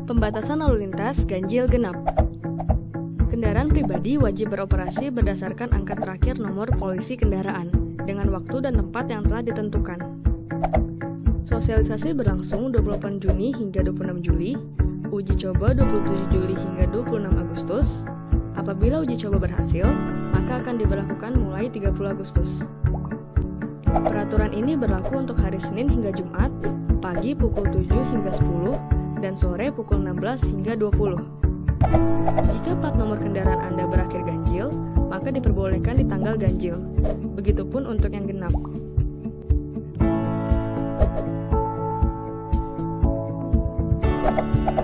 Pembatasan lalu lintas ganjil genap. Kendaraan pribadi wajib beroperasi berdasarkan angka terakhir nomor polisi kendaraan dengan waktu dan tempat yang telah ditentukan. Sosialisasi berlangsung 28 Juni hingga 26 Juli, uji coba 27 Juli hingga 26 Agustus. Apabila uji coba berhasil, maka akan diberlakukan mulai 30 Agustus. Peraturan ini berlaku untuk hari Senin hingga Jumat, pagi pukul 7 hingga 10, dan sore pukul 16 hingga 20. Jika plat nomor kendaraan Anda berakhir ganjil, maka diperbolehkan di tanggal ganjil. Begitupun untuk yang genap.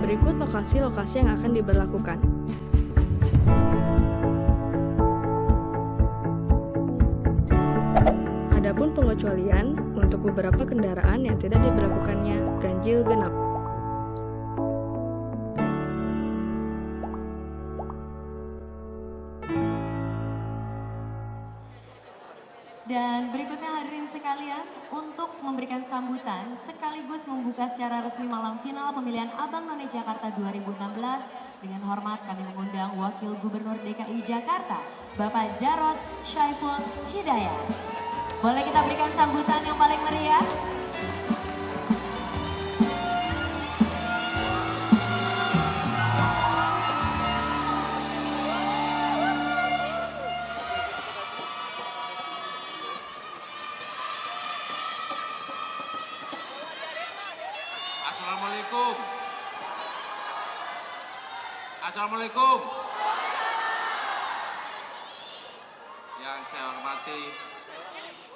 Berikut lokasi-lokasi yang akan diberlakukan. Adapun pengecualian untuk beberapa kendaraan yang tidak diberlakukannya ganjil genap. Dan berikutnya hadirin sekalian, untuk memberikan sambutan sekaligus membuka secara resmi malam final pemilihan Abang None Jakarta 2016, dengan hormat kami mengundang Wakil Gubernur DKI Jakarta, Bapak Jarod Syaiful Hidayat. Boleh kita berikan sambutan yang paling meriah? Assalamualaikum. Assalamualaikum. Yang saya hormati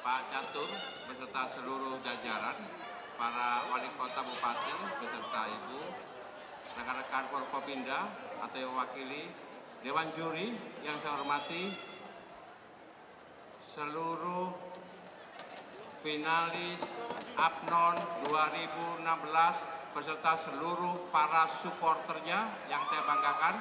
Pak Catur beserta seluruh jajaran, para wali kota bupati beserta ibu, rekan-rekan Forkopimda atau yang mewakili Dewan Juri yang saya hormati, seluruh finalis APNON 2016 beserta seluruh para supporternya yang saya banggakan.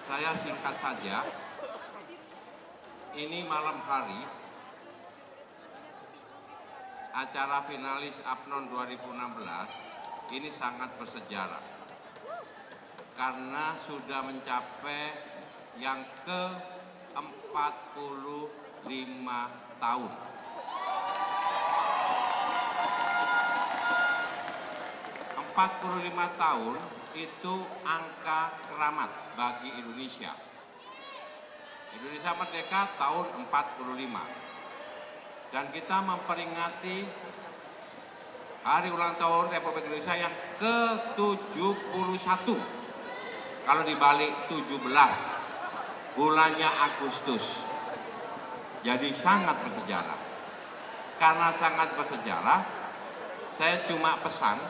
Saya singkat saja, ini malam hari acara finalis APNON 2016 ini sangat bersejarah karena sudah mencapai yang ke-45 tahun. 45 tahun itu angka keramat bagi Indonesia. Indonesia merdeka tahun 45. Dan kita memperingati hari ulang tahun Republik Indonesia yang ke-71. Kalau dibalik 17. Bulannya Agustus. Jadi sangat bersejarah. Karena sangat bersejarah, saya cuma pesan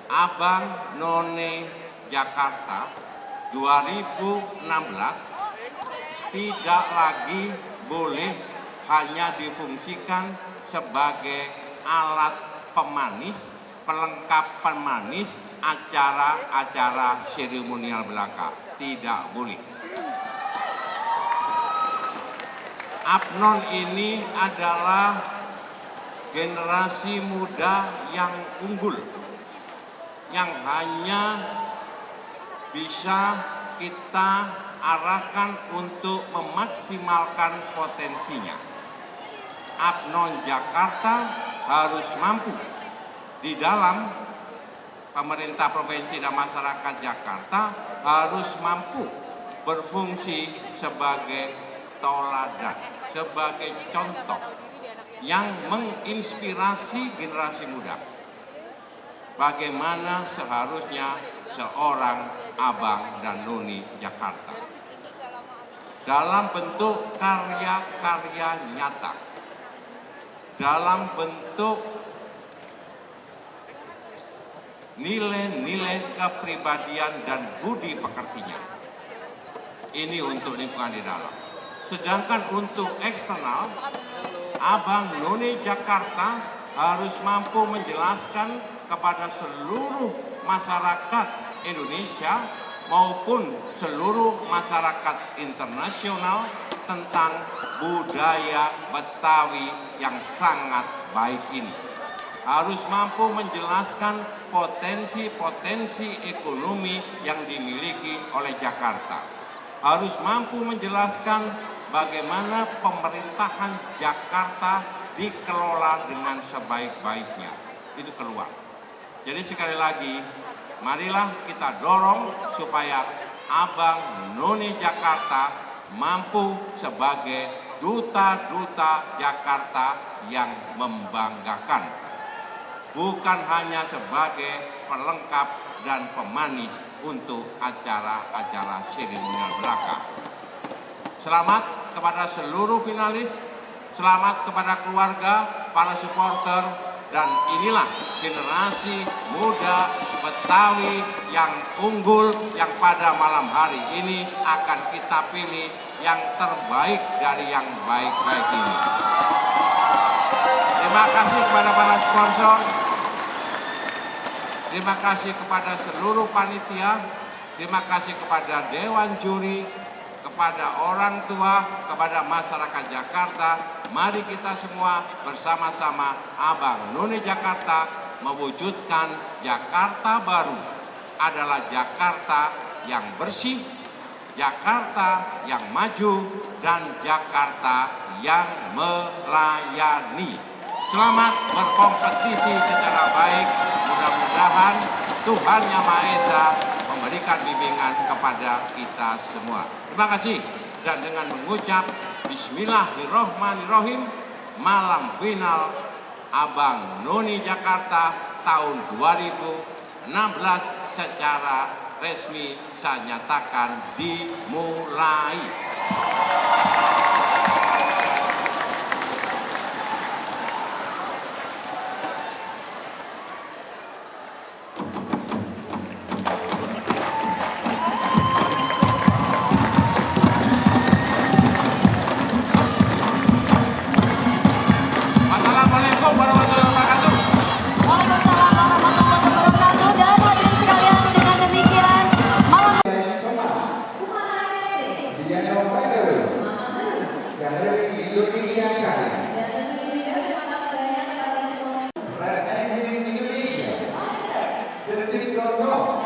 Abang None Jakarta 2016 tidak lagi boleh hanya difungsikan sebagai alat pemanis, pelengkap pemanis acara-acara seremonial belaka. Tidak boleh. APNON ini adalah generasi muda yang unggul, yang hanya bisa kita arahkan untuk memaksimalkan potensinya. APNON Jakarta harus mampu di dalam pemerintah provinsi dan masyarakat Jakarta harus mampu berfungsi sebagai toladan, sebagai contoh yang menginspirasi generasi muda. Bagaimana seharusnya seorang abang dan noni Jakarta dalam bentuk karya-karya nyata, dalam bentuk nilai-nilai kepribadian dan budi pekertinya. Ini untuk lingkungan di dalam. Sedangkan untuk eksternal, Abang None Jakarta harus mampu menjelaskan kepada seluruh masyarakat Indonesia maupun seluruh masyarakat internasional tentang budaya Betawi yang sangat baik ini. Harus mampu menjelaskan potensi-potensi ekonomi yang dimiliki oleh Jakarta. Harus mampu menjelaskan bagaimana pemerintahan Jakarta dikelola dengan sebaik-baiknya. Itu keluar. Jadi sekali lagi, marilah kita dorong supaya Abang None Jakarta mampu sebagai duta-duta Jakarta yang membanggakan. Bukan hanya sebagai pelengkap dan pemanis untuk acara-acara seremonial belaka. Selamat kepada seluruh finalis, selamat kepada keluarga, para supporter, dan inilah generasi muda Betawi yang unggul yang pada malam hari ini akan kita pilih yang terbaik dari yang baik-baik ini. Terima kasih kepada para sponsor, terima kasih kepada seluruh panitia, terima kasih kepada Dewan Juri, kepada orang tua, kepada masyarakat Jakarta. Mari kita semua bersama-sama Abang None Jakarta mewujudkan Jakarta baru adalah Jakarta yang bersih, Jakarta yang maju, dan Jakarta yang melayani. Selamat berkompetisi secara baik. Mudah-mudahan Tuhan Yang Maha Esa memberikan bimbingan kepada kita semua. Terima kasih. Dan dengan mengucap Bismillahirrohmanirrohim, malam final Abang None Jakarta tahun 2016 secara resmi saya nyatakan dimulai. Assalamualaikum warahmatullahi wabarakatuh. Waalaikumsalam warahmatullahi wabarakatuh. Dan hadirin sekalian, dengan demikian malam dari Indonesia Kaya. Representing Indonesia, Detik Rondo.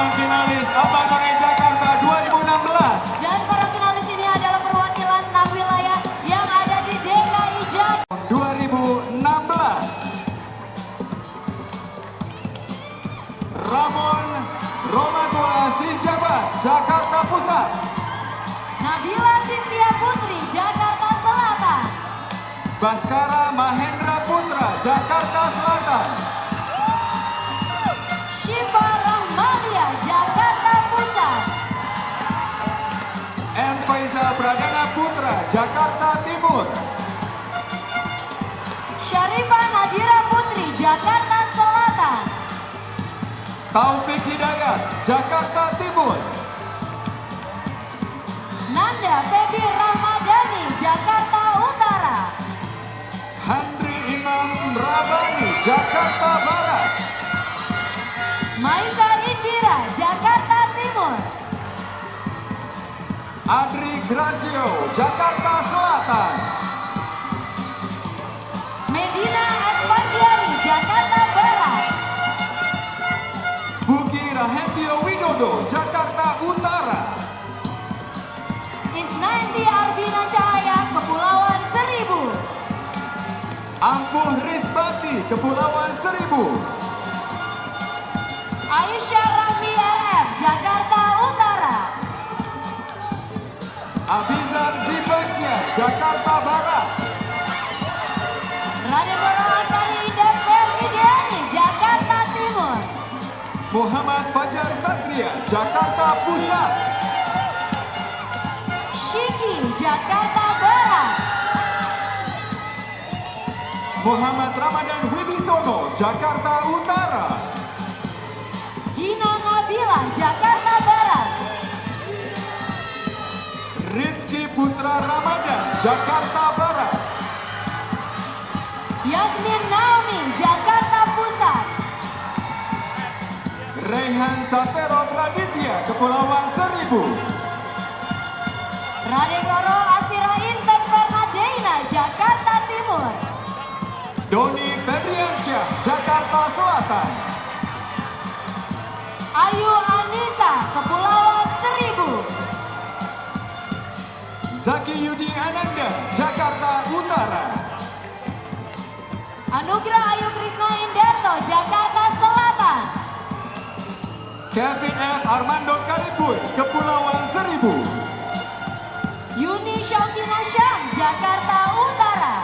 calon finalis Abang None Jakarta 2016. Dan para finalis ini adalah perwakilan 6 wilayah yang ada di DKI Jakarta 2016. Ramon Romatua Sijabat, Jakarta Pusat. Nabila Cynthia Putri, Jakarta Selatan. Baskara Mahendra Putra, Jakarta Selatan. Syifa Rahmadia, Jakarta Pusat. M. Faizal Pradana Putra, Jakarta Timur. Syarifah Nadira Putri, Jakarta Selatan. Taufik Hidayat, Jakarta Timur. Nanda Febi Rahmadani, Jakarta Utara. Handri Imam Rabani, Jakarta Barat. Maisa Indira, Jakarta Timur. Adri Gracio, Jakarta Selatan. Medina Espardiani, Jakarta Barat. Buki Rahetio Widodo, Jakarta Utara. Isnandi Arbina Cahaya, Kepulauan Seribu. Ampuh Risbati, Kepulauan Seribu. Aisyah Rahmi RF, Jakarta Utara. Abizar Jibanja, Jakarta Barat. Raden Roro Antari Indef Ferdiani, Jakarta Timur. Muhammad Fajar Satria, Jakarta Pusat. Shiki, Jakarta Barat. Muhammad Ramadan Wibisono, Jakarta Utara. Hina Nabila, Jakarta Barat. Rizky Putra Ramadan, Jakarta Barat. Yasmin Naomi, Jakarta Pusat. Rehan Sapero Praditya, Kepulauan Seribu. Raden Roro Asira Inten Fernandeina, Jakarta Timur. Doni Febriansyah, Jakarta Selatan. Ayu Anita, Kepulauan Seribu. Zaki Yudi Ananda, Jakarta Utara. Anugrah Ayu Krisna Inderto, Jakarta Selatan. Kevin F. Armando Karibun, Kepulauan Seribu. Yuni Syakina Syam, Jakarta Utara.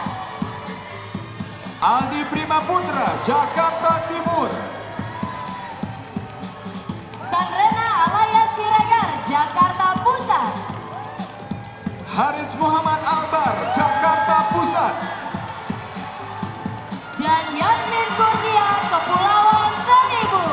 Aldi Prima Putra, Jakarta Timur. Sandrena Alaya Siregar, Jakarta Pusat. Harits Muhammad Albar, Jakarta Pusat. Dan Yasmin Kurnia, Kepulauan Seribu.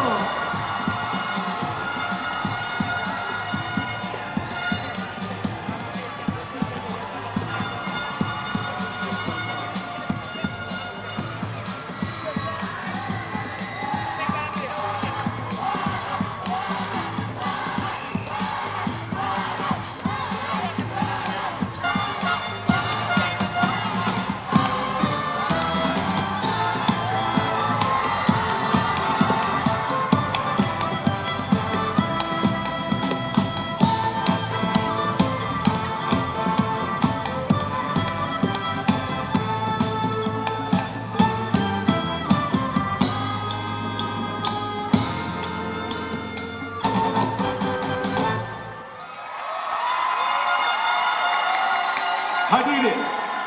Hadirin,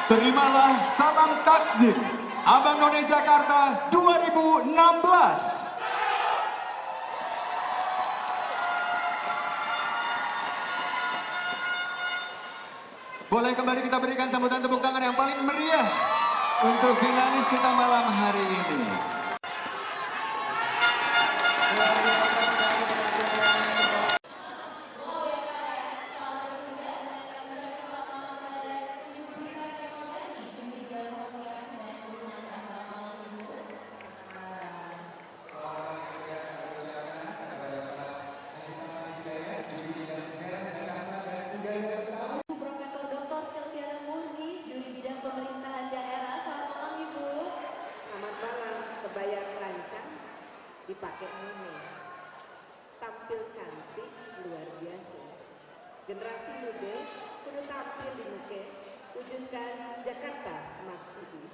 terimalah salam takzim Abang None Jakarta 2016. Boleh kembali kita berikan sambutan tepuk tangan yang paling meriah untuk finalis kita malam hari ini. Profesor Dr. Silviana Murni, juri bidang pemerintahan daerah. Selamat malam Ibu. Selamat malam, kebaya rancang dipakai None, tampil cantik. Generasi muda kudu tampil di muka, wujudkan Jakarta Smart City.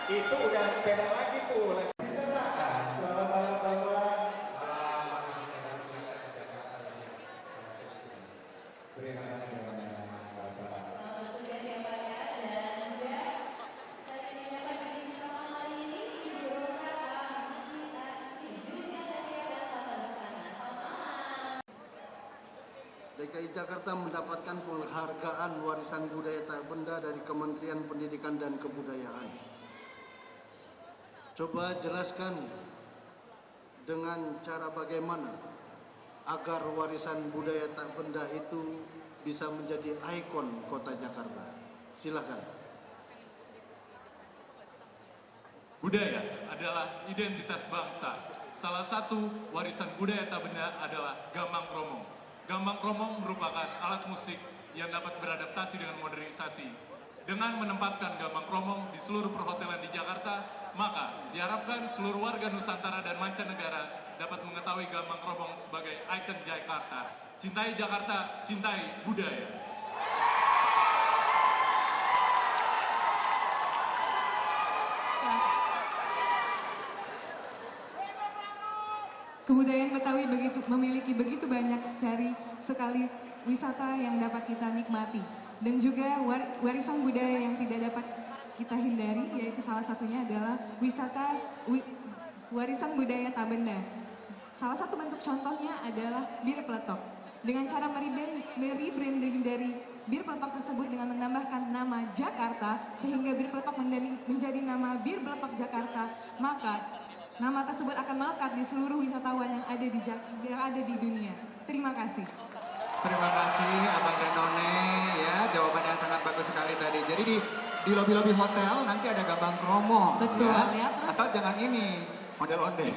Itu udah beda lagi tuh. Diserahkan bahwa terima kasih banyak Bapak. DKI Jakarta mendapatkan penghargaan warisan budaya tak benda dari Kementerian Pendidikan dan Kebudayaan. Coba jelaskan dengan cara bagaimana agar warisan budaya tak benda itu bisa menjadi ikon kota Jakarta. Silakan. Budaya adalah identitas bangsa. Salah satu warisan budaya tak benda adalah gambang kromong. Gambang kromong merupakan alat musik yang dapat beradaptasi dengan modernisasi. Dengan menempatkan gambang kromong di seluruh perhotelan di Jakarta, maka diharapkan seluruh warga Nusantara dan mancanegara dapat mengetahui gambang kromong sebagai ikon Jakarta. Cintai Jakarta, cintai budaya. Kebudayaan Betawi memiliki begitu banyak sekali wisata yang dapat kita nikmati, dan juga warisan budaya yang tidak dapat kita hindari, yaitu salah satunya adalah warisan budaya tak benda. Salah satu bentuk contohnya adalah Bir Peletok. Dengan cara merebranding dari Bir Peletok tersebut dengan menambahkan nama Jakarta, sehingga Bir Peletok menjadi nama Bir Peletok Jakarta, maka nama tersebut akan melekat di seluruh wisatawan yang ada di dunia. Terima kasih. Terima kasih Abang dan None ya, jawaban yang sangat bagus sekali tadi. Jadi di lobi-lobi hotel nanti ada gambang kromong. Betul ya. Asal jangan ini ondel-ondel.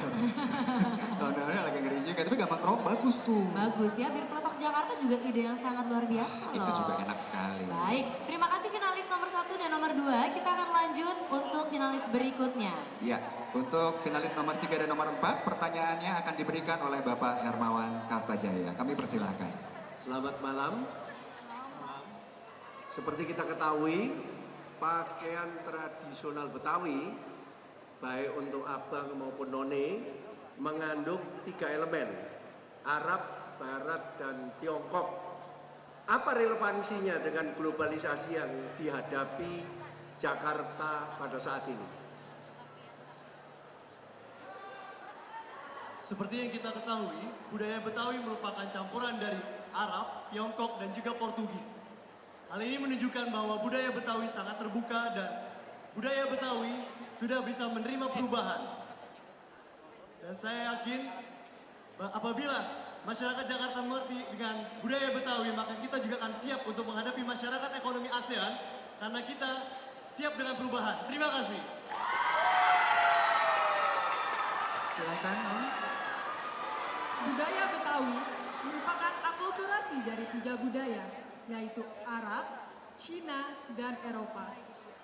Ondel-ondel lagi ngeri juga, tapi gambang kromong bagus tuh. Bagus ya, Bir Peletok Jakarta juga ide yang sangat luar biasa loh. Itu juga enak sekali. Baik, terima kasih finalis nomor 1 dan nomor 2. Kita akan lanjut untuk finalis berikutnya. Ya, untuk finalis nomor 3 dan nomor 4, pertanyaannya akan diberikan oleh Bapak Hermawan Kartajaya. Kami persilahkan. Selamat malam. Seperti kita ketahui, pakaian tradisional Betawi, baik untuk abang maupun none, mengandung 3 elemen, Arab, Barat, dan Tiongkok. Apa relevansinya dengan globalisasi yang dihadapi Jakarta pada saat ini? Seperti yang kita ketahui, budaya Betawi merupakan campuran dari Arab, Tiongkok, dan juga Portugis. Hal ini menunjukkan bahwa budaya Betawi sangat terbuka dan budaya Betawi sudah bisa menerima perubahan. Dan saya yakin apabila masyarakat Jakarta mengerti dengan budaya Betawi, maka kita juga akan siap untuk menghadapi masyarakat ekonomi ASEAN karena kita siap dengan perubahan. Terima kasih. Silakan, Om. Budaya Betawi merupakan akulturasi dari 3 budaya, yaitu Arab, Cina, dan Eropa.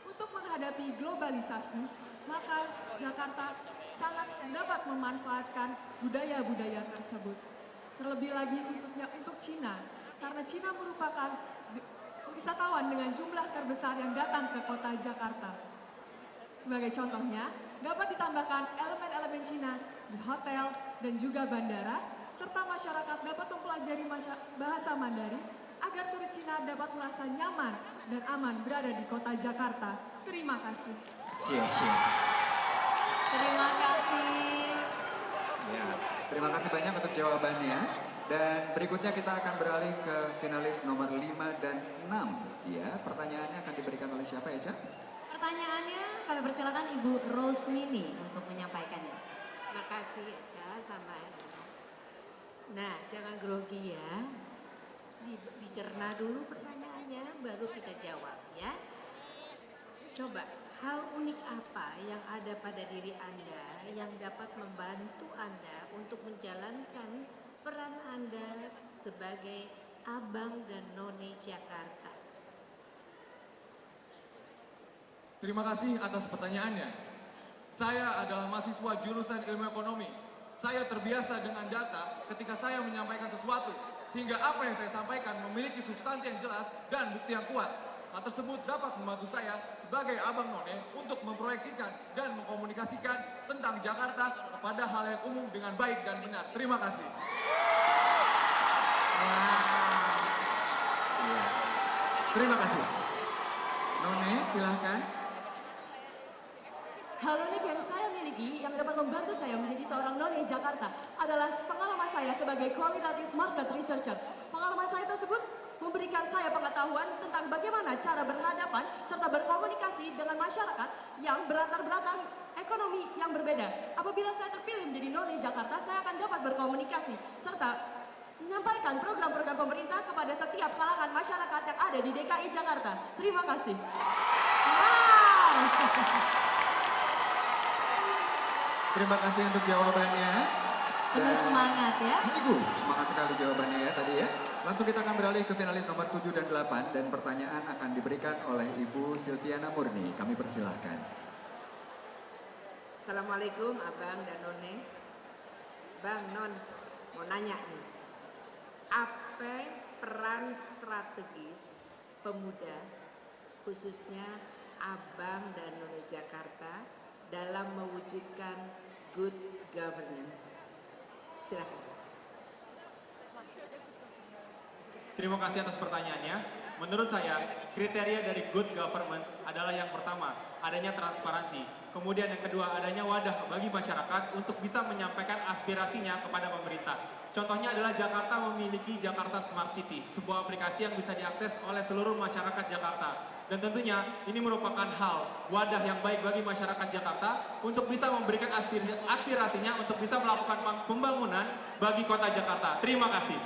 Untuk menghadapi globalisasi, maka Jakarta sangat dapat memanfaatkan budaya-budaya tersebut. Terlebih lagi khususnya untuk Cina, karena Cina merupakan wisatawan dengan jumlah terbesar yang datang ke kota Jakarta. Sebagai contohnya, dapat ditambahkan elemen-elemen Cina di hotel dan juga bandara, serta masyarakat dapat mempelajari bahasa Mandarin agar turis Cina dapat merasa nyaman dan aman berada di kota Jakarta. Terima kasih. Siap. Terima kasih. Ya, terima kasih banyak untuk jawabannya. Dan berikutnya kita akan beralih ke finalis nomor 5 dan 6. Ya, pertanyaannya akan diberikan oleh siapa ya, Cak? Pertanyaannya kami persilakan Ibu Rosmini untuk menyampaikannya. Makasih Eca sama Erna. Nah, jangan grogi ya. Dicerna dulu pertanyaannya, baru kita jawab ya. Coba, hal unik apa yang ada pada diri Anda yang dapat membantu Anda untuk menjalankan peran Anda sebagai Abang dan None Jakarta? Terima kasih atas pertanyaannya. Saya adalah mahasiswa jurusan Ilmu Ekonomi. Saya terbiasa dengan data ketika saya menyampaikan sesuatu, sehingga apa yang saya sampaikan memiliki substansi yang jelas dan bukti yang kuat. Hal tersebut dapat membantu saya sebagai Abang None untuk memproyeksikan dan mengkomunikasikan tentang Jakarta kepada halayak umum dengan baik dan benar. Terima kasih. Iya. Terima kasih. None, silahkan. Hal unik yang saya miliki yang dapat membantu saya menjadi seorang none Jakarta adalah pengalaman saya sebagai qualitative market researcher. Pengalaman saya tersebut memberikan saya pengetahuan tentang bagaimana cara berhadapan serta berkomunikasi dengan masyarakat yang berlatar belakang ekonomi yang berbeda. Apabila saya terpilih menjadi none Jakarta, saya akan dapat berkomunikasi serta menyampaikan program-program pemerintah kepada setiap kalangan masyarakat yang ada di DKI Jakarta. Terima kasih. Terima kasih untuk jawabannya. Penuh semangat ya. Ibu, semangat sekali jawabannya ya tadi ya. Langsung kita akan beralih ke finalis nomor 7 dan 8 dan pertanyaan akan diberikan oleh Ibu Silviana Murni. Kami persilahkan. Assalamualaikum Abang dan None. Bang Non, mau nanya nih. Apa peran strategis pemuda, khususnya Abang dan None Jakarta dalam mewujudkan good governance? Silakan. Terima kasih atas pertanyaannya. Menurut saya, kriteria dari good governance adalah yang pertama, adanya transparansi. Kemudian yang kedua, adanya wadah bagi masyarakat untuk bisa menyampaikan aspirasinya kepada pemerintah. Contohnya adalah Jakarta memiliki Jakarta Smart City, sebuah aplikasi yang bisa diakses oleh seluruh masyarakat Jakarta. Dan tentunya ini merupakan hal wadah yang baik bagi masyarakat Jakarta untuk bisa memberikan aspirasinya untuk bisa melakukan pembangunan bagi kota Jakarta. Terima kasih.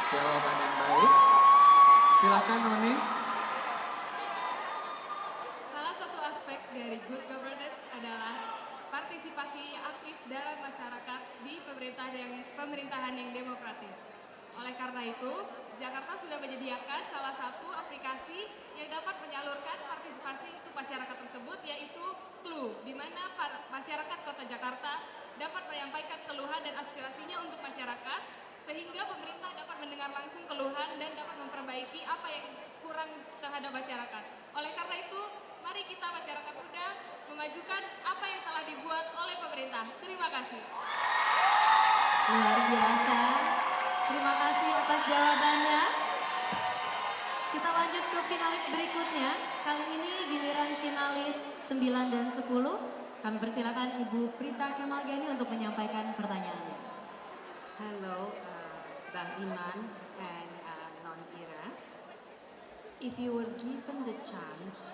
Jawaban yang baik. Silakan Noni. Salah satu aspek dari good governance adalah partisipasi aktif dalam masyarakat di pemerintahan yang demokratis. Oleh karena itu, Jakarta sudah menyediakan salah satu aplikasi yang dapat menyalurkan partisipasi untuk masyarakat tersebut, yaitu Clue, di mana masyarakat Kota Jakarta dapat menyampaikan keluhan dan aspirasinya untuk masyarakat, sehingga pemerintah dapat mendengar langsung keluhan dan dapat memperbaiki apa yang kurang terhadap masyarakat. Oleh karena itu, mari kita masyarakat muda memajukan apa yang telah dibuat oleh pemerintah. Terima kasih. Luar biasa. Terima kasih atas jawabannya. Kita lanjut ke finalis berikutnya. Kali ini giliran finalis 9 dan 10. Kami persilakan Ibu Prita Kemalgani untuk menyampaikan pertanyaannya. Hello, Bang Iman and Non Ira. If you were given the chance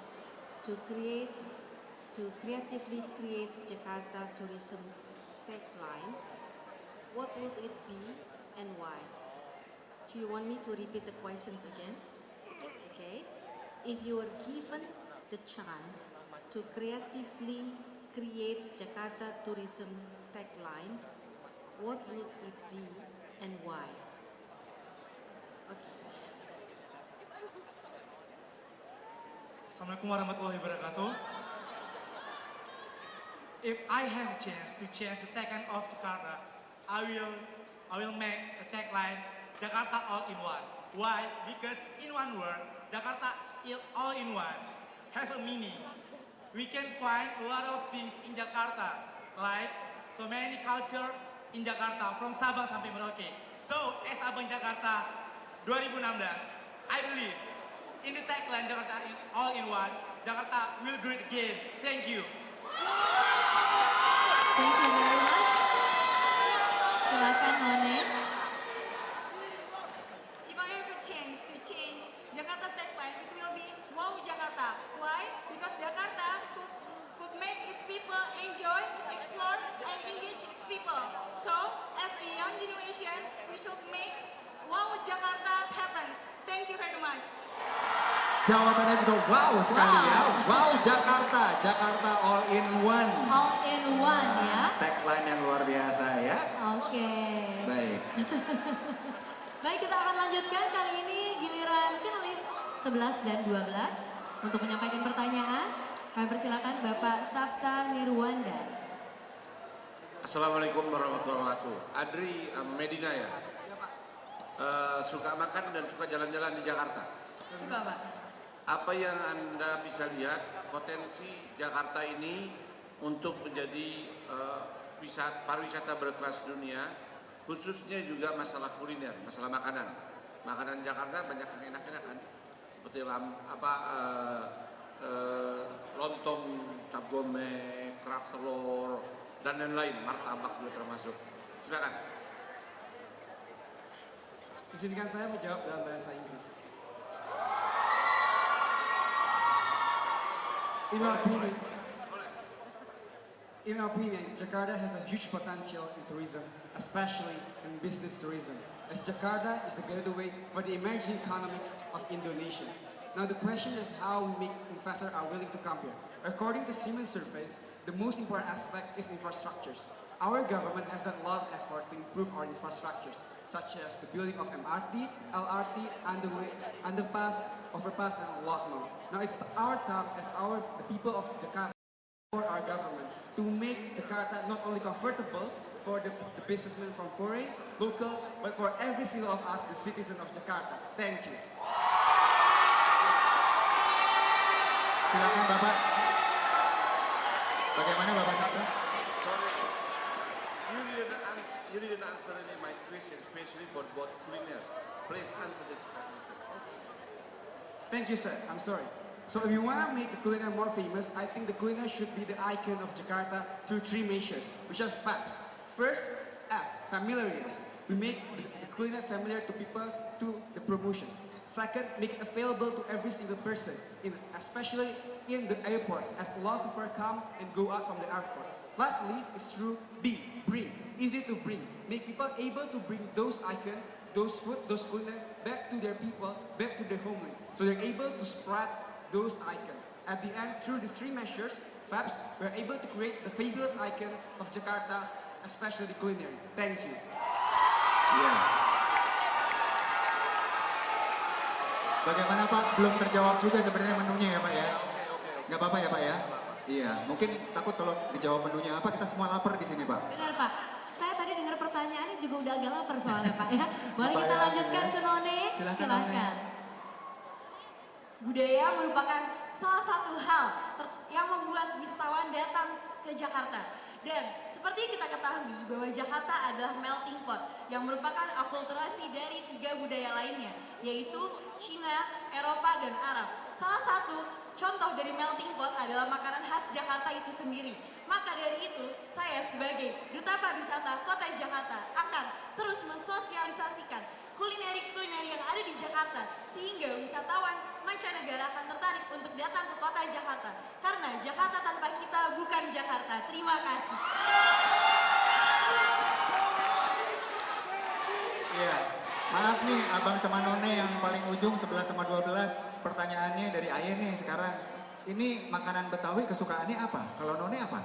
to creatively create Jakarta tourism tagline, what would it be and why? Do you want me to repeat the questions again? Okay. If you were given the chance to creatively create Jakarta tourism tagline, what would it be and why? Okay. Assalamualaikum warahmatullahi wabarakatuh. If I have a chance to change the tagline of Jakarta, I will make a tagline Jakarta all in one. Why? Because in one word, Jakarta is all in one. Have a meaning. We can find a lot of things in Jakarta, like so many culture in Jakarta from Sabang sampai Merauke. So, as Abang Jakarta 2016, I believe in the tagline Jakarta is all in one, Jakarta will great again. Thank you. Thank you very much. Silakan None. If I have a chance to change Jakarta's tagline, it will be Wow Jakarta. Why? Because Jakarta could make its people enjoy, explore, and engage its people. So, as a young generation, we should make Wow Jakarta happen. Thank you very much. Jawabannya juga wow sekali ya. Wow Jakarta, Jakarta all in one. All in one ya. Tagline yang luar biasa ya. Oke. Baik. Baik, kita akan lanjutkan kali ini giliran finalis 11 dan 12 untuk menyampaikan pertanyaan. Kami persilakan Bapak Sabta Nirwanda. Assalamualaikum warahmatullahi wabarakatuh. Adri Medina ya? Suka makan dan suka jalan-jalan di Jakarta? Suka, Pak. Apa yang Anda bisa lihat potensi Jakarta ini untuk menjadi pariwisata berkelas dunia, khususnya juga masalah kuliner, masalah makanan. Makanan Jakarta banyak yang enak-enak kan? Seperti lontong, cap gome, kerak telur, dan lain-lain, martabak juga termasuk. Silakan. Izinkan saya menjawab dalam bahasa Inggris. In my opinion, Jakarta has a huge potential in tourism, especially in business tourism, as Jakarta is the gateway for the emerging economics of Indonesia. Now the question is how we make investors are willing to come here. According to Siemens surveys, the most important aspect is infrastructures. Our government has done a lot of effort to improve our infrastructures, such as the building of MRT, LRT, underpass, overpass, and a lot more. Now it's our time as the people of Jakarta for our government to make Jakarta not only comfortable for the businessmen from foreign, local, but for every single of us, the citizen of Jakarta. Thank you. Silakan Bapak. Bagaimana Bapak Sabta? Sorry, you didn't answer any my question, especially for both kuliner. Please answer this question. Thank you, sir. I'm sorry. So if you want to make the culinary more famous, I think the culinary should be the icon of Jakarta through 3 measures, which are FABs. First, F, familiarize. We make the culinary familiar to people through the promotions. Second, make it available to every single person, especially in the airport, as a lot of people come and go out from the airport. Lastly, is through B, bring. Easy to bring. Make people able to bring those icons, those food, those culinary back to their people, back to their homeland. So they're able to spread those icons. At the end, through these 3 measures, FABs, we're able to create the fabulous icon of Jakarta, especially the culinary. Thank you. Yeah. Bagaimana Pak? Belum terjawab juga sebenarnya menunya ya Pak ya? Nggak apa-apa ya Pak ya? Iya, mungkin takut kalau dijawab menunya apa, kita semua lapar di sini Pak. Benar Pak. Saya tadi dengar pertanyaannya juga udah agak lapar soalnya Pak ya. Boleh kita lanjutkan ke None? Silakan. Budaya merupakan salah satu hal yang membuat wisatawan datang ke Jakarta. Dan seperti kita ketahui bahwa Jakarta adalah melting pot yang merupakan akulturasi dari 3 budaya lainnya, yaitu Cina, Eropa, dan Arab. Salah satu contoh dari melting pot adalah makanan khas Jakarta itu sendiri. Maka dari itu, saya sebagai Duta Pariwisata Kota Jakarta akan terus mensosialisasikan kulineri-kulineri yang ada di Jakarta, sehingga wisatawan mancanegara akan tertarik untuk datang ke kota Jakarta. Karena Jakarta tanpa kita bukan Jakarta. Terima kasih. Iya, maaf nih Abang sama None yang paling ujung 11 sama 12. Pertanyaannya dari Aye nih sekarang. Ini makanan Betawi kesukaannya apa? Kalau None apa?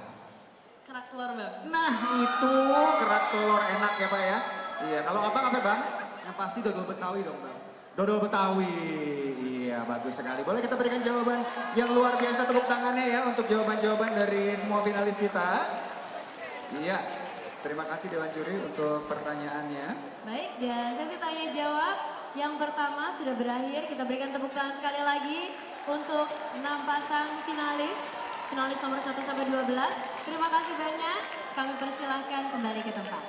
Kerak telur Bang. Nah itu kerak telur enak ya Pak ya? Iya, kalau Abang apa Bang? Yang pasti dodol Betawi dong Bang. Dodol Betawi, iya bagus sekali. Boleh kita berikan jawaban yang luar biasa, tepuk tangannya ya untuk jawaban-jawaban dari semua finalis kita. Iya, terima kasih Dewan Juri untuk pertanyaannya. Baik, dan sesi tanya jawab yang pertama sudah berakhir. Kita berikan tepuk tangan sekali lagi untuk 6 pasang finalis nomor 1 sampai 12. Terima kasih banyak. Kami persilahkan kembali ke tempat.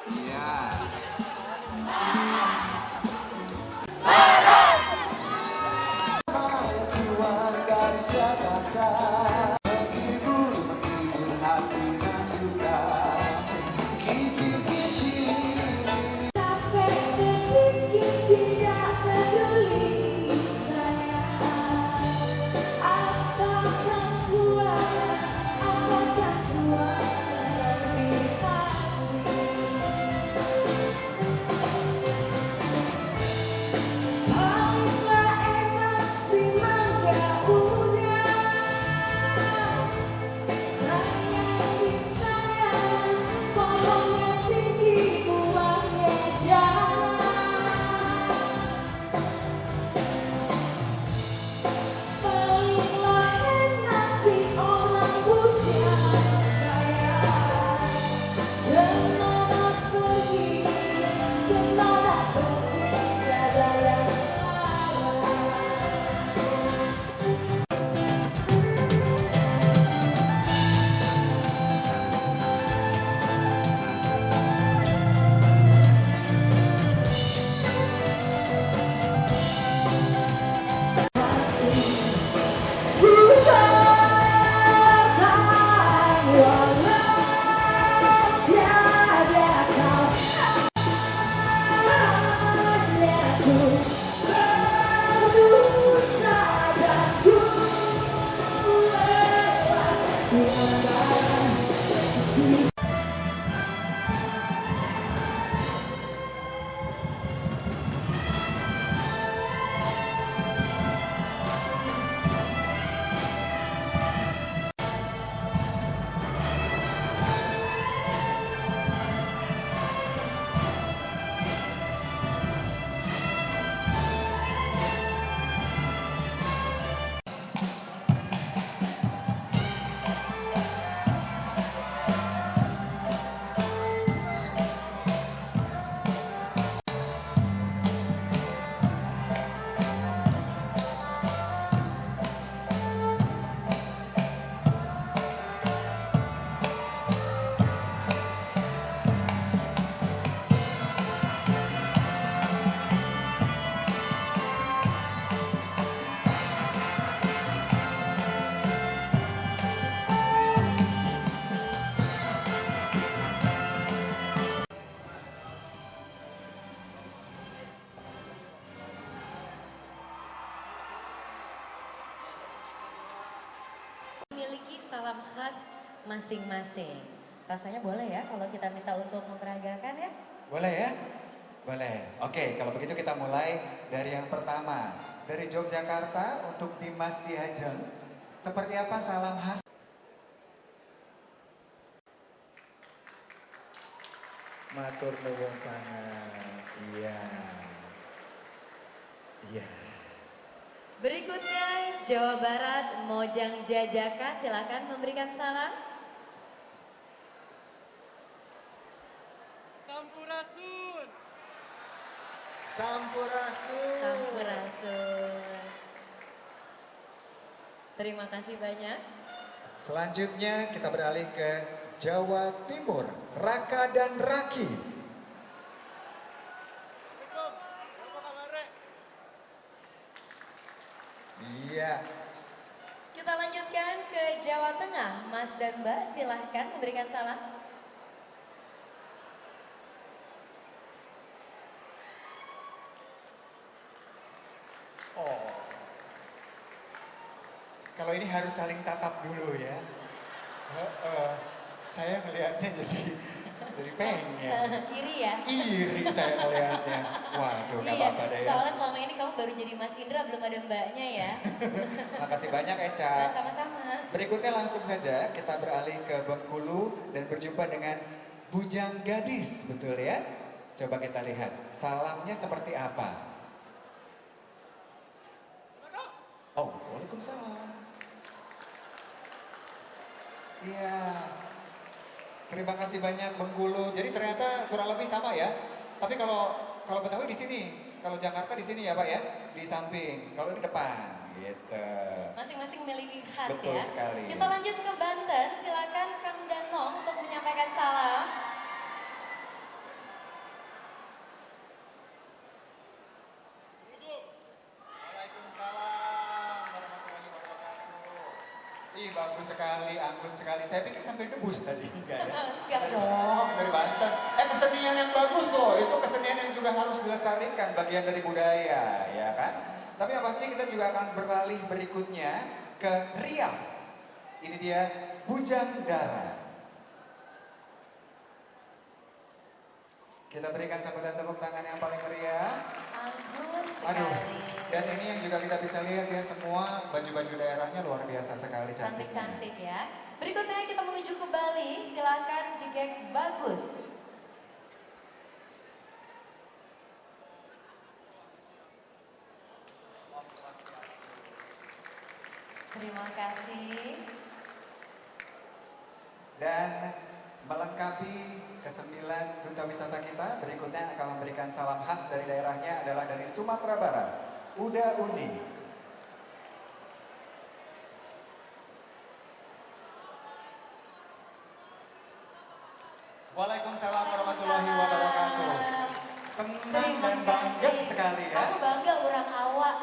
Iya. salam khas masing-masing. Rasanya boleh ya kalau kita minta untuk memperagakan ya? Boleh ya? Boleh. Oke, kalau begitu kita mulai dari yang pertama. Dari Yogyakarta untuk Dimas Diajeng. Seperti apa salam khas? Matur nuwun sangat. Iya. Iya. Berikutnya Jawa Barat, Mojang Jajaka, silakan memberikan salam. Sampurasun. Sampurasun. Sampurasun. Terima kasih banyak. Selanjutnya kita beralih ke Jawa Timur, Raka dan Raki. Iya. Kita lanjutkan ke Jawa Tengah, Mas dan Mbak silahkan memberikan salam. Oh. Kalau ini harus saling tatap dulu ya. Saya melihatnya jadi pengen. Iri ya? Iri saya melihatnya. Waduh, gak Iya, apa-apa deh ya. soalnya selama ini kamu baru jadi Mas Indra, belum ada mbaknya ya. Makasih banyak Eca. Sama-sama. Berikutnya langsung saja kita beralih ke Bengkulu dan berjumpa dengan Bujang Gadis, betul ya? Coba kita lihat, salamnya seperti apa? Oh, waalaikumsalam. Iya. Terima kasih banyak Bengkulu. Jadi ternyata kurang lebih sama ya. Tapi kalau Betawi di sini, kalau Jakarta di sini ya Pak ya, di samping. Kalau ini depan, gitu. Masing-masing memiliki khas Betul ya. sekali. Kita lanjut ke Banten, silakan Kang Danong untuk menyampaikan salam. Waalaikumsalam warahmatullahi wabarakatuh. Ih bagus sekali, anggun sekali. Saya pikir sampai debus tadi, enggak ya? Enggak dong. Dari Banten. Kesenian yang bagus loh, itu kesenian yang juga harus dilestarikan, bagian dari budaya, ya kan? Tapi yang pasti kita juga akan beralih berikutnya ke Riau. Ini dia Bujang Dara. Kita berikan sambutan tepuk tangan yang paling meriah. Anggun Aduh, sekali. dan ini yang juga kita bisa lihat ya, semua baju-baju daerahnya luar biasa sekali cantiknya. Cantik-cantik ya. Berikutnya kita menuju ke Bali, silakan Jegek Bagus. Terima kasih. Dan melengkapi ke-9 duta wisata kita, berikutnya akan memberikan salam khas dari daerahnya adalah dari Sumatera Barat, Uda Uni. Waalaikumsalam warahmatullahi wabarakatuh. Senang dan bangga sekali ya. Aku bangga orang awak.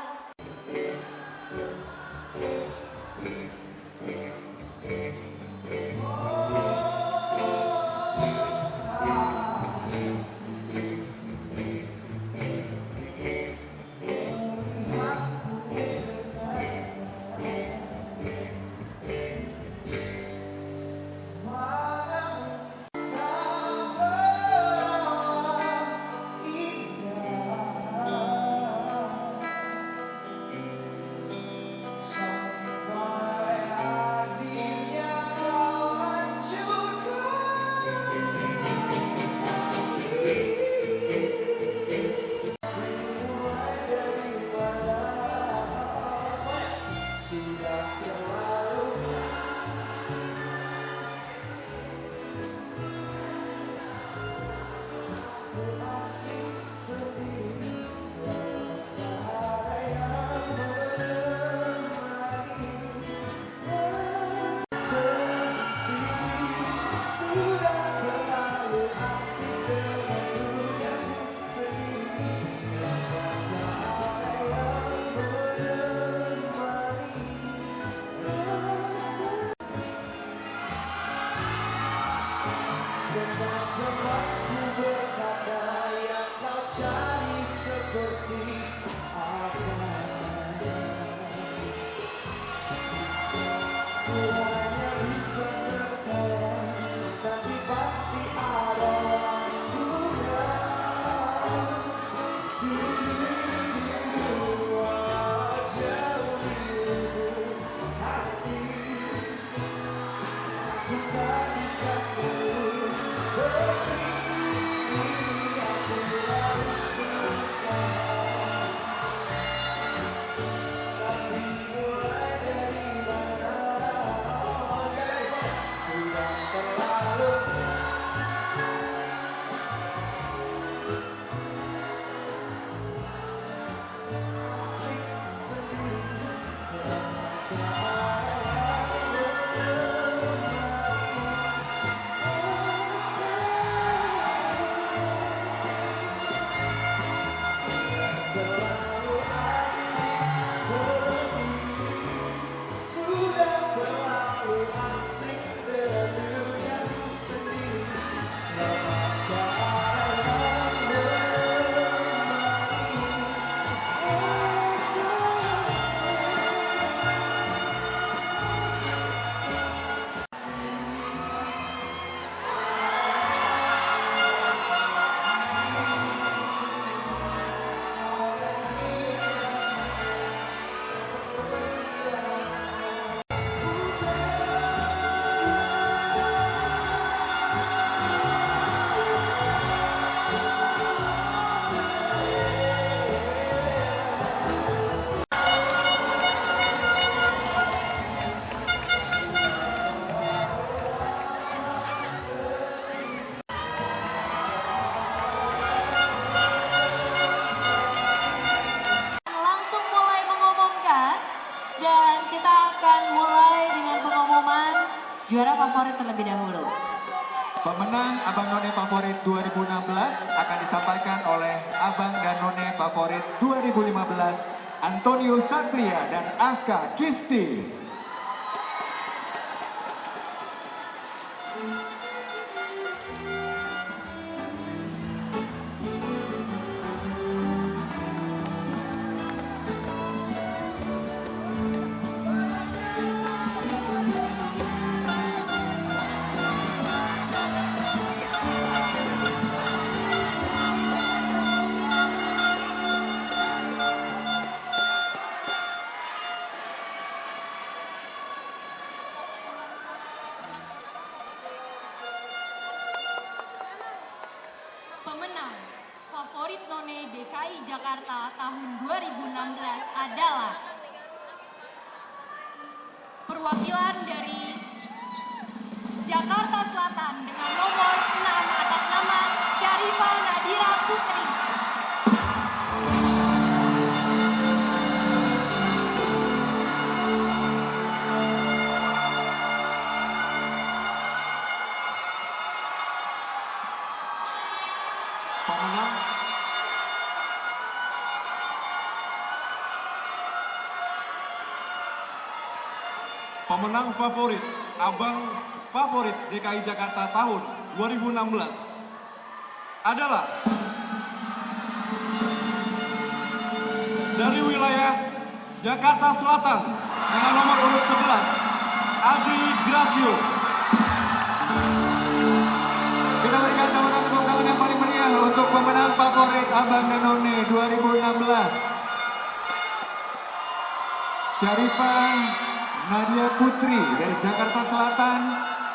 juara favorit terlebih dahulu. Pemenang Abang None Favorit 2016 akan disampaikan oleh Abang dan None Favorit 2015 Antonio Satria dan Aska Kisti. Pemenang Favorit None DKI Jakarta tahun 2016 adalah perwakilan dari Jakarta Selatan dengan nomor 6 atas nama Syarifah Nadira Putri. Pemenang favorit Abang Favorit DKI Jakarta tahun 2016 adalah dari wilayah Jakarta Selatan dengan nomor urut 11 Adri Gracio. Kita berikan sambutan tepuk tangan yang paling meriah untuk pemenang favorit Abang dan None 2016. Syarifah Nadia Putri dari Jakarta Selatan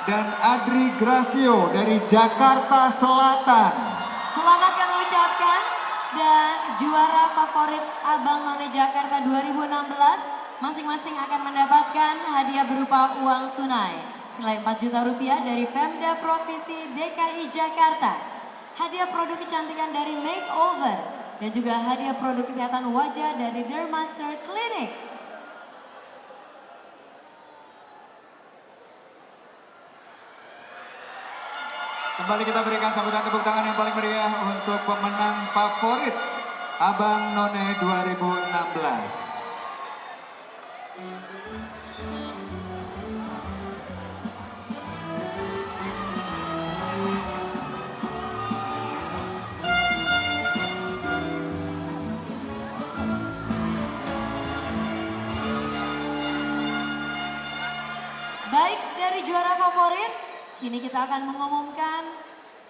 dan Adri Gracio dari Jakarta Selatan. Selamat kami ucapkan, dan juara favorit Abang None Jakarta 2016 masing-masing akan mendapatkan hadiah berupa uang tunai senilai 4 juta rupiah dari Pemda Provinsi DKI Jakarta, hadiah produk kecantikan dari Makeover, dan juga hadiah produk kesehatan wajah dari Dermaster Clinic. Kembali kita berikan sambutan tepuk tangan yang paling meriah untuk pemenang favorit Abang None 2016. Baik, dari juara favorit, kini kita akan mengumumkan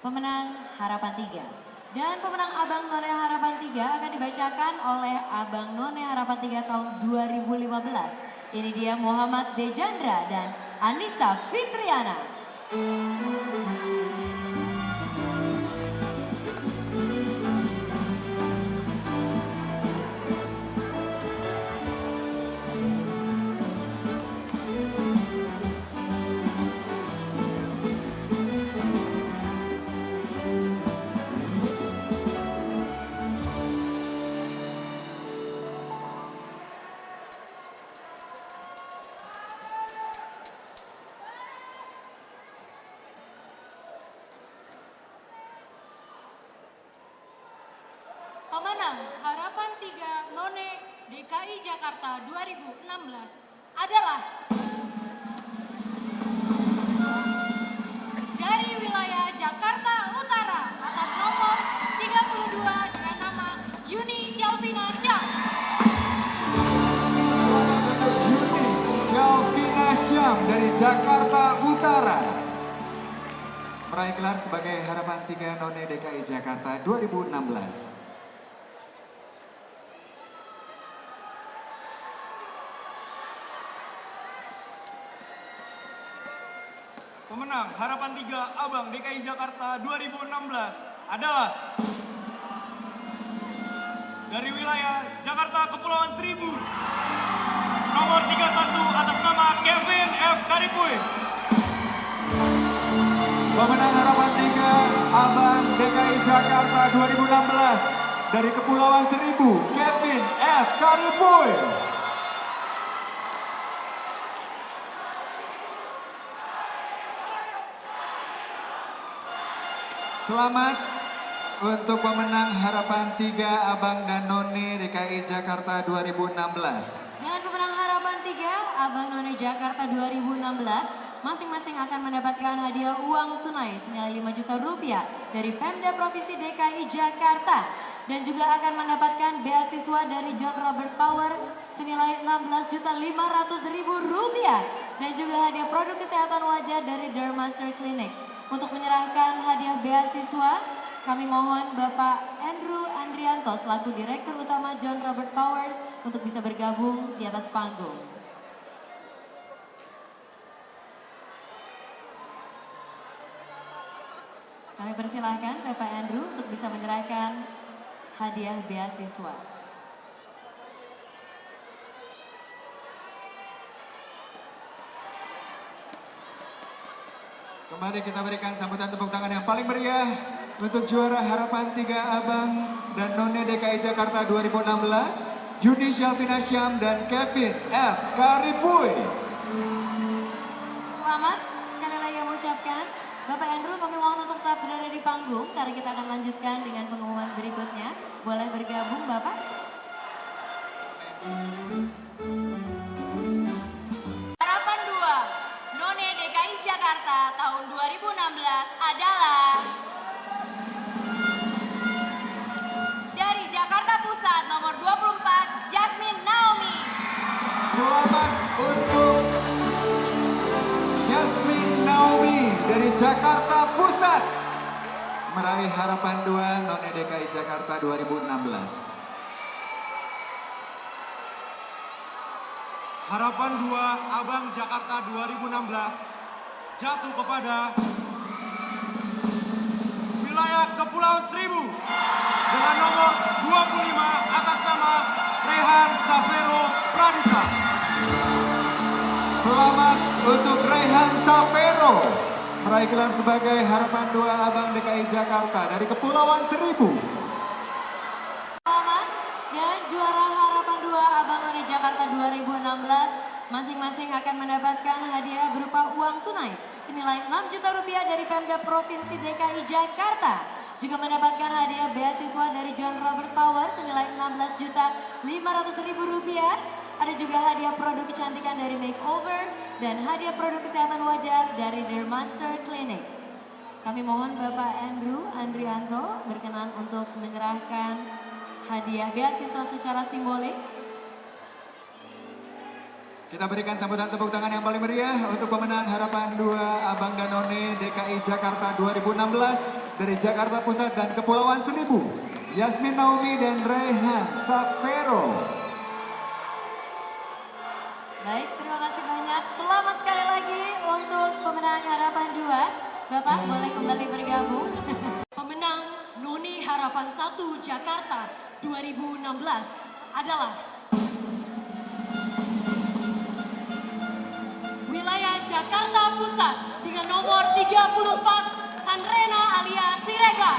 pemenang Harapan 3. Dan pemenang Abang None Harapan 3 akan dibacakan oleh Abang None Harapan 3 tahun 2015. Ini dia Muhammad Dejandra dan Anissa Fitriana. Pemenang Harapan 3 None DKI Jakarta 2016 adalah dari wilayah Jakarta Utara atas nomor 32 dengan nama Yuni Shelvina Syam. Yuni Shelvina Syam dari Jakarta Utara meraih gelar sebagai Harapan 3 None DKI Jakarta 2016. Pemenang Harapan 3 Abang DKI Jakarta 2016 adalah dari wilayah Jakarta Kepulauan Seribu, nomor 31 atas nama Kevin F. Karipuy. Pemenang Harapan 3 Abang DKI Jakarta 2016 dari Kepulauan Seribu, Kevin F. Karipuy. Selamat untuk pemenang Harapan 3 Abang dan None DKI Jakarta 2016. Dan pemenang Harapan 3 Abang None Jakarta 2016 masing-masing akan mendapatkan hadiah uang tunai senilai 5 juta rupiah dari Pemda Provinsi DKI Jakarta dan juga akan mendapatkan beasiswa dari John Robert Power senilai 16.500.000 rupiah dan juga hadiah produk kesehatan wajah dari Dermaster Clinic. Untuk menyerahkan hadiah beasiswa, kami mohon Bapak Andrew Andrianto selaku Direktur Utama John Robert Powers untuk bisa bergabung di atas panggung. Kami persilahkan Bapak Andrew untuk bisa menyerahkan hadiah beasiswa. Kembali kita berikan sambutan tepuk tangan yang paling meriah untuk juara Harapan 3 Abang dan None DKI Jakarta 2016, Juni Shalvina Syam dan Kevin F. Karipuy. Selamat sekali lagi kami ucapkan. Bapak Andrew, kami mohon untuk tetap berada di panggung karena kita akan lanjutkan dengan pengumuman berikutnya. Boleh bergabung Bapak? Harapan 2 None DKI Jakarta tahun 2016 adalah dari Jakarta Pusat nomor 24 Jasmine Naomi. Selamat untuk Jasmine Naomi dari Jakarta Pusat meraih Harapan 2 None DKI Jakarta 2016. Harapan 2 Abang Jakarta 2016 jatuh kepada wilayah Kepulauan Seribu dengan nomor 25 atas nama Rehan Savero Pradita. Selamat untuk Rehan Savero meraih gelar sebagai Harapan 2 Abang DKI Jakarta dari Kepulauan Seribu. Selamat dan juara Harapan 2 Abang None Jakarta 2016 masing-masing akan mendapatkan hadiah berupa uang tunai senilai 6 juta rupiah dari Pemda Provinsi DKI Jakarta. Juga mendapatkan hadiah beasiswa dari John Robert Power senilai 16.500.000 rupiah. Ada juga hadiah produk kecantikan dari Makeover dan hadiah produk kesehatan wajah dari Dermaster Clinic. Kami mohon Bapak Andrew Andrianto berkenan untuk menyerahkan hadiah beasiswa secara simbolik. Kita berikan sambutan tepuk tangan yang paling meriah untuk pemenang Harapan 2 Abang dan None DKI Jakarta 2016 dari Jakarta Pusat dan Kepulauan Seribu, Jasmine Naomi dan Rehan Savero. Baik, terima kasih banyak. Selamat sekali lagi untuk pemenang Harapan 2. Bapak boleh kembali bergabung. Pemenang None Harapan 1 Jakarta 2016 adalah wilayah Jakarta Pusat dengan nomor 34 Sandrena Alia Siregar.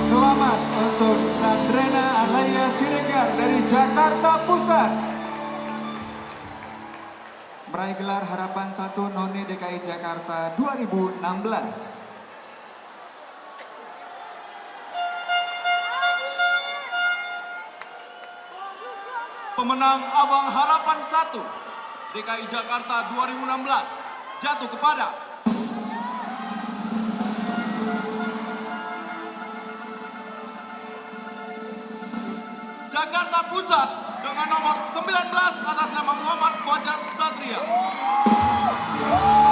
Selamat untuk Sandrena Alia Siregar dari Jakarta Pusat meraih gelar Harapan 1 None DKI Jakarta 2016. Pemenang Abang Harapan 1 DKI Jakarta 2016 jatuh kepada Jakarta Pusat dengan nomor 19 atas nama Muhammad Fajar Satria.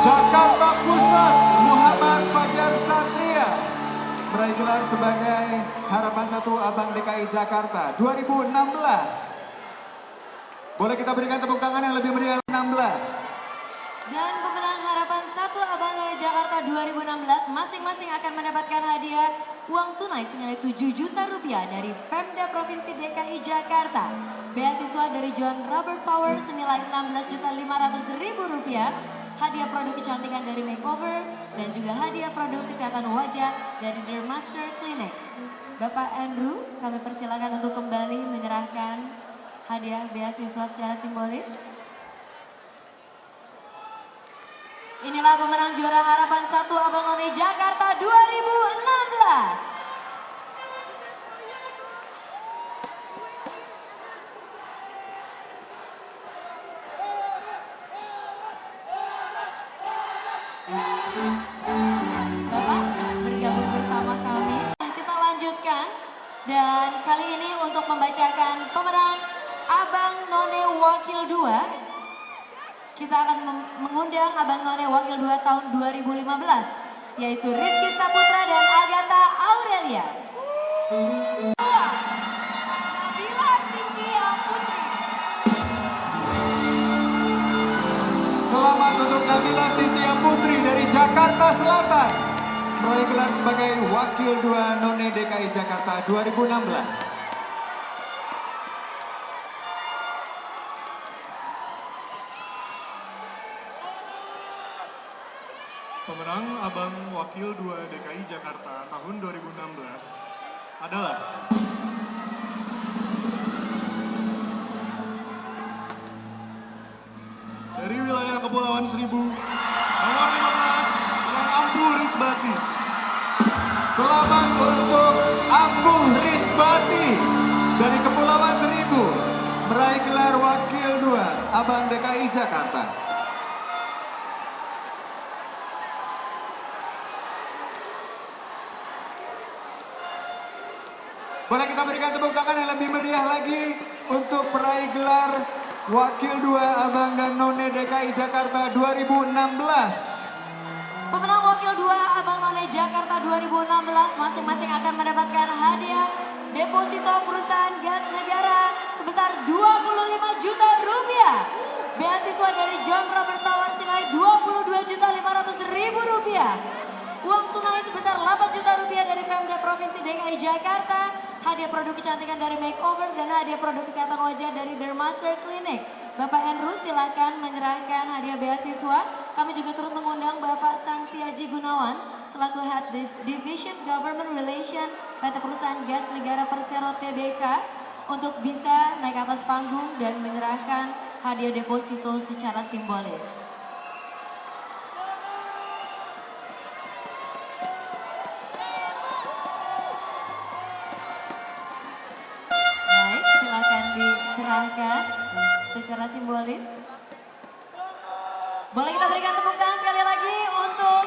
Jakarta Pusat Muhammad Fajar Satria meraih gelar sebagai Harapan 1 Abang DKI Jakarta 2016. Boleh kita berikan tepuk tangan yang lebih meriah 16. Dan pemenang Harapan 1 Abang None Jakarta 2016 masing-masing akan mendapatkan hadiah uang tunai senilai 7 juta rupiah dari Pemda Provinsi DKI Jakarta. Beasiswa dari John Robert Power senilai 16.500.000 rupiah. Hadiah produk kecantikan dari Makeover dan juga hadiah produk kesehatan wajah dari Dermaster Clinic. Bapak Andrew, kami persilakan untuk kembali menyerahkan hadiah beasiswa secara simbolis. Inilah adalah pemenang juara harapan 1 Abang None Jakarta 2016. Bapak bergabung bersama kami. Kita lanjutkan dan kali ini untuk membacakan pemenang Abang None Wakil 2. Kita akan mengundang Abang None Wakil 2 tahun 2015 yaitu Rizky Saputra dan Agatha Aurelia. Nabila Cynthia Putri. Selamat untuk Nabila Cynthia Putri dari Jakarta Selatan. Meraih gelar sebagai Wakil 2 None DKI Jakarta 2016. Pemenang Abang Wakil 2 DKI Jakarta tahun 2016 adalah dari wilayah Kepulauan Seribu, nomor 15, Abang Ampuh Risbati. Selamat untuk Ampuh Risbati dari Kepulauan Seribu. Meraih gelar Wakil 2 Abang DKI Jakarta. Boleh kita berikan tepuk tangan yang lebih meriah lagi untuk peraih gelar Wakil 2 Abang dan None DKI Jakarta 2016. Pemenang Wakil 2 Abang None Jakarta 2016 masing-masing akan mendapatkan hadiah deposito perusahaan gas negara sebesar 25 juta rupiah. Beasiswa dari John Robert Tower senilai 22.500.000 rupiah. Uang tunai sebesar 8 juta rupiah dari Pemda Provinsi DKI Jakarta, hadiah produk kecantikan dari Makeover, dan hadiah produk kesehatan wajah dari Dermaster Clinic. Bapak Andrew silakan menyerahkan hadiah beasiswa. Kami juga turut mengundang Bapak Santiaji Gunawan selaku Head Division Government Relation PT Perusahaan Gas Negara Persero Tbk untuk bisa naik atas panggung dan menyerahkan hadiah deposito secara simbolis. Diserahkan secara simbolis. Boleh kita berikan tepuk tangan sekali lagi untuk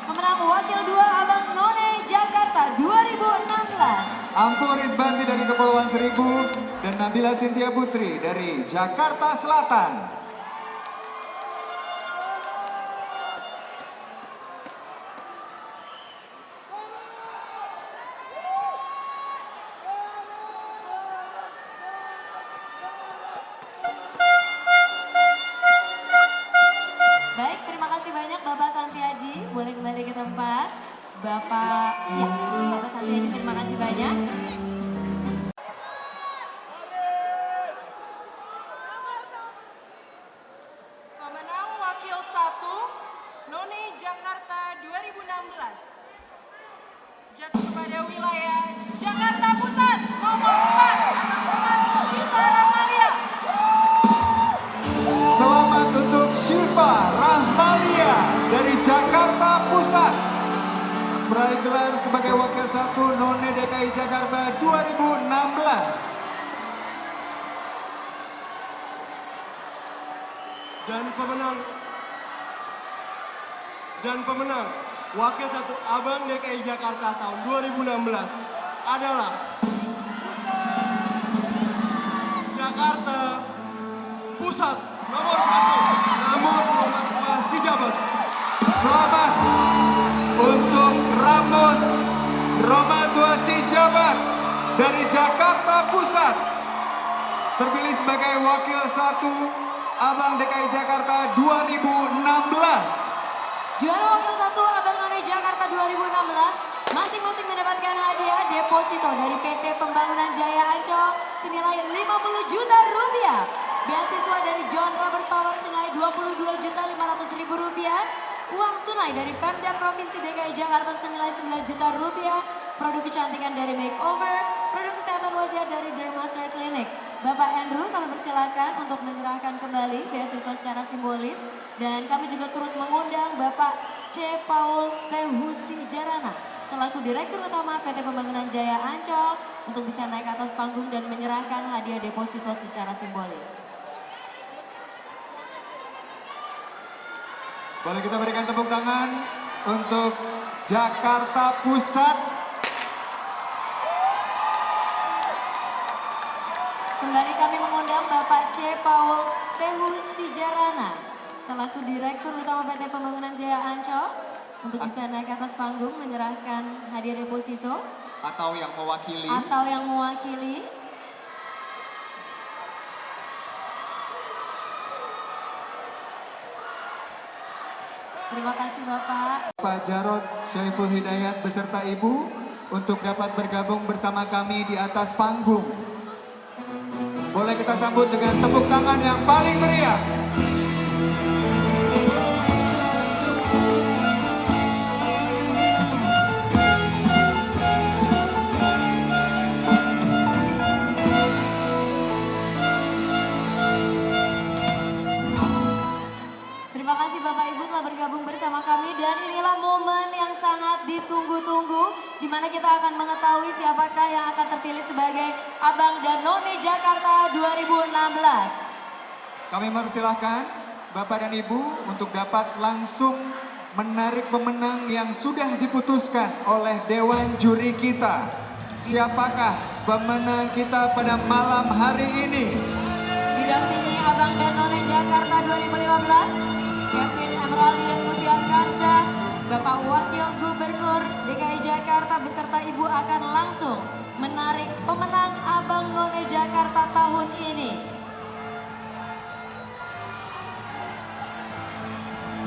pemenang Wakil 2 Abang None Jakarta 2016. Ampuh Risbati dari Kepulauan Seribu dan Nabila Cynthia Putri dari Jakarta Selatan. Bapak Santiaji, boleh kembali ke tempat. Bapak Santiaji, terima kasih banyak. Pemenang Wakil 1 None Jakarta 2016 jatuh kepada wilayah Jakarta Pusat nomor 4 atas nama Syifa Rahmalia. Selamat untuk Syifa Rahmalia dari Jakarta Pusat. Meraih gelar sebagai Wakil 1 None DKI Jakarta 2016. Dan pemenang Wakil 1 Abang DKI Jakarta tahun 2016 adalah Jakarta Pusat nomor 1 Ramos Sijabat. Selamat untuk Ramos Romadua Sijabat dari Jakarta Pusat. Terpilih sebagai Wakil 1 Abang DKI Jakarta 2016. Juara Wakil 1 Abang None Jakarta 2016 masing-masing mendapatkan hadiah deposito dari PT Pembangunan Jaya Ancol senilai 50 juta rupiah. Beasiswa dari John Robert Tower senilai 22.500.000 rupiah. Uang tunai dari Pemda Provinsi DKI Jakarta senilai 9 juta rupiah. Produk kecantikan dari Makeover, produk kesehatan wajah dari Dermaster Clinic. Bapak Andrew, kami persilakan untuk menyerahkan kembali beasiswa secara simbolis. Dan kami juga turut mengundang Bapak C. Paul Tehusi Jarana selaku Direktur Utama PT Pembangunan Jaya Ancol untuk bisa naik ke atas panggung dan menyerahkan hadiah deposito secara simbolis. Boleh kita berikan tepuk tangan untuk Jakarta Pusat. Kembali kami mengundang Bapak C. Paul Tehusi Jarana selaku Direktur Utama PT Pembangunan Jaya Ancol untuk bisa naik ke atas panggung menyerahkan hadiah deposito. Atau yang mewakili. Terima kasih Bapak. Pak Jarod Syaiful Hidayat beserta Ibu untuk dapat bergabung bersama kami di atas panggung. Boleh kita sambut dengan tepuk tangan yang paling meriah. Terima kasih Bapak Ibu telah bergabung bersama kami dan inilah momen yang sangat ditunggu-tunggu di mana kita akan mengetahui siapakah yang akan terpilih sebagai Abang dan None Jakarta 2016. Kami mempersilahkan Bapak dan Ibu untuk dapat langsung menarik pemenang yang sudah diputuskan oleh Dewan Juri kita. Siapakah pemenang kita pada malam hari ini? Didampingi Abang dan None Jakarta 2015. Kevin Emeraldi dan Mutia Karsa, Bapak Wakil Gubernur DKI Jakarta beserta Ibu akan langsung menarik pemenang Abang None Jakarta tahun ini.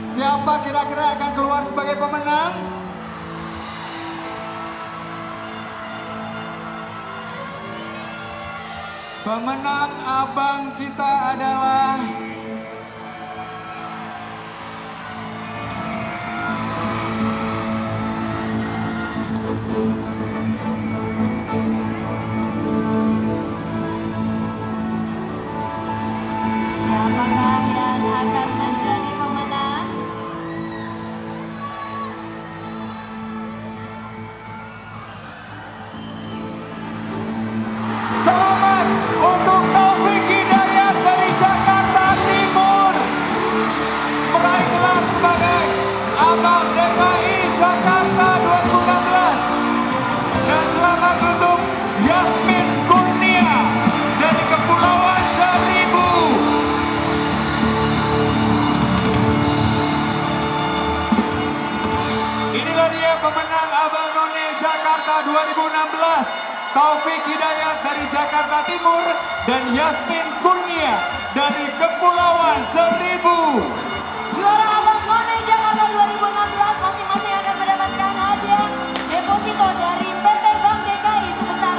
Siapa kira-kira akan keluar sebagai pemenang? Pemenang abang kita adalah Siapakah yang akan menjadi pemenang? selamat untuk Taufik Hidayat dari Jakarta Timur meraih gelar sebagai Abang DKI Jakarta 2016 dan selamat untuk Yasmin Kurnia dari Kepulauan Seribu. Inilah dia pemenang Abang None Jakarta 2016. Taufik Hidayat dari Jakarta Timur dan Yasmin Kurnia dari Kepulauan Seribu. Juara Abang None Jakarta 2016 masing-masing akan mendapatkan hadiah deposito dari PT Bank DKI sebesar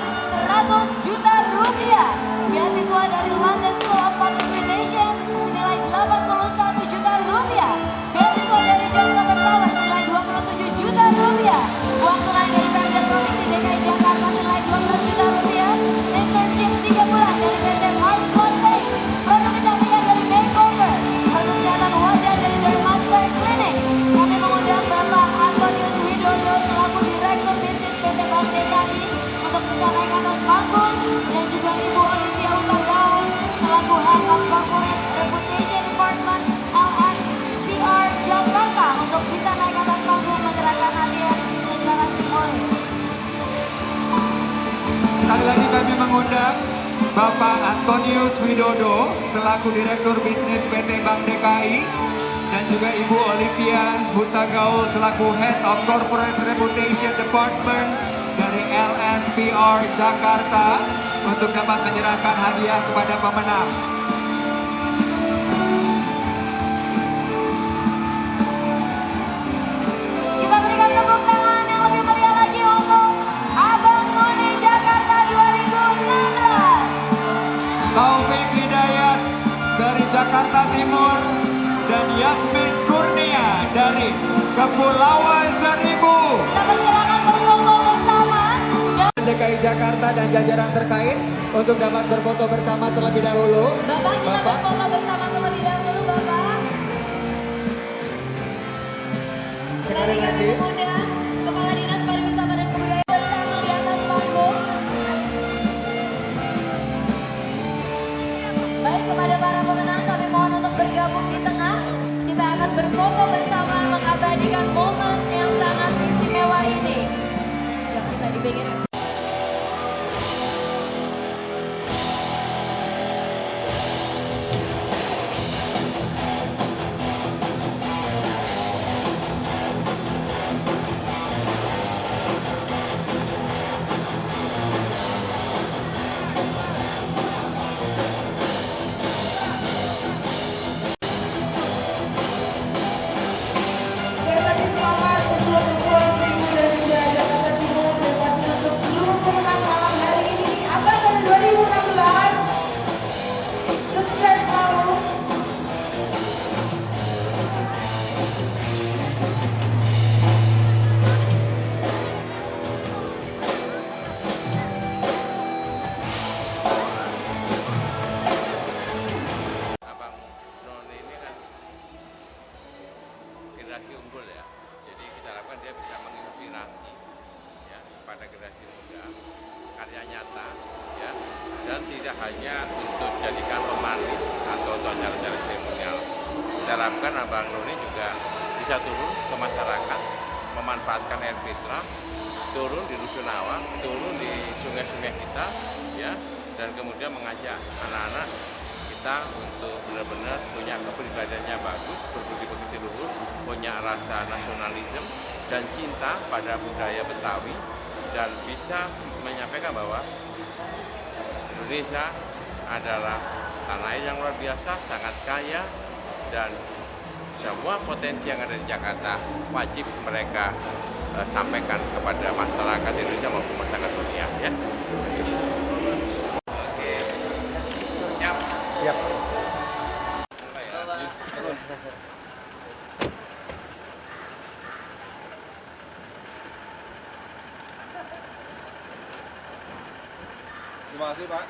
100 juta rupiah. Beasiswa dari London School of Administration senilai 81 juta rupiah. Beasiswa dari Jakarta Pertama senilai 27 juta rupiah. Uang tunai dari Pemda Provinsi DKI Jakarta senilai 12 juta rupiah. Internship 3 bulan dari PT Art Contact. Produk kecantikan dari Makeover. Produk kesehatan wajah dari Dermaster Clinic. Kami mengundang Bapak Antonius Widodo selaku Direktur Bisnis PT Bank DKI untuk bisa naik atas panggung dan juga Ibu Olivia Utagaon selaku Head of Corporate Reputation Department LSPR Jakarta untuk bisa naik atas panggung menyerahkan hadiah secara simbolis. Sekali lagi kami mengundang Bapak Antonius Widodo selaku Direktur Bisnis PT Bank DKI dan juga Ibu Olivia Hutagaul selaku Head of Corporate Reputation Department dari LSPR Jakarta untuk dapat menyerahkan hadiah kepada pemenang. Kita berikan tepuk tangan yang lebih meriah lagi untuk Abang None Jakarta 2016. Taufik Hidayat dari Jakarta Timur dan Yasmin Kurnia dari Kepulauan Seribu. Kita persilakan berfoto bersama. DKI Jakarta dan jajaran terkait untuk dapat berfoto bersama terlebih dahulu. Bapak, kita berfoto bersama terlebih dahulu, Bapak. Sekali Dari lagi. kami mengundang Kepala Dinas Pariwisata dan Kebudayaan bersama di atas panggung. Baik, kepada para pemenang kami mohon untuk bergabung di tengah. Kita akan berfoto bersama mengabadikan momen yang sangat istimewa ini. Yang kita di pinggir. Sekali lagi selamat untuk Polres Seribu dan juga Jakarta Timur dan pasti untuk seluruh pemenang malam hari ini. Abang None 2016, sukses selalu. Abang None ini kan generasi unggul ya, jadi kita harapkan dia bisa menginspirasi ya kepada generasi muda, karya nyata ya, dan tidak hanya untuk jadikan pemanis atau untuk acara-acara seremonial. Kita harapkan Abang None juga bisa turun ke masyarakat, memanfaatkan air fitra, turun di rusunawa, turun di sungai-sungai kita ya, dan kemudian mengajak anak-anak kita untuk benar-benar punya kepribadiannya bagus, berbudi pekerti luhur, punya rasa nasionalisme dan cinta pada budaya Betawi, dan bisa menyampaikan bahwa Indonesia adalah tanah air yang luar biasa, sangat kaya, dan semua potensi yang ada di Jakarta wajib mereka sampaikan kepada masyarakat Indonesia maupun masyarakat dunia ya. Oke. Siap. Siap. Terima kasih Pak.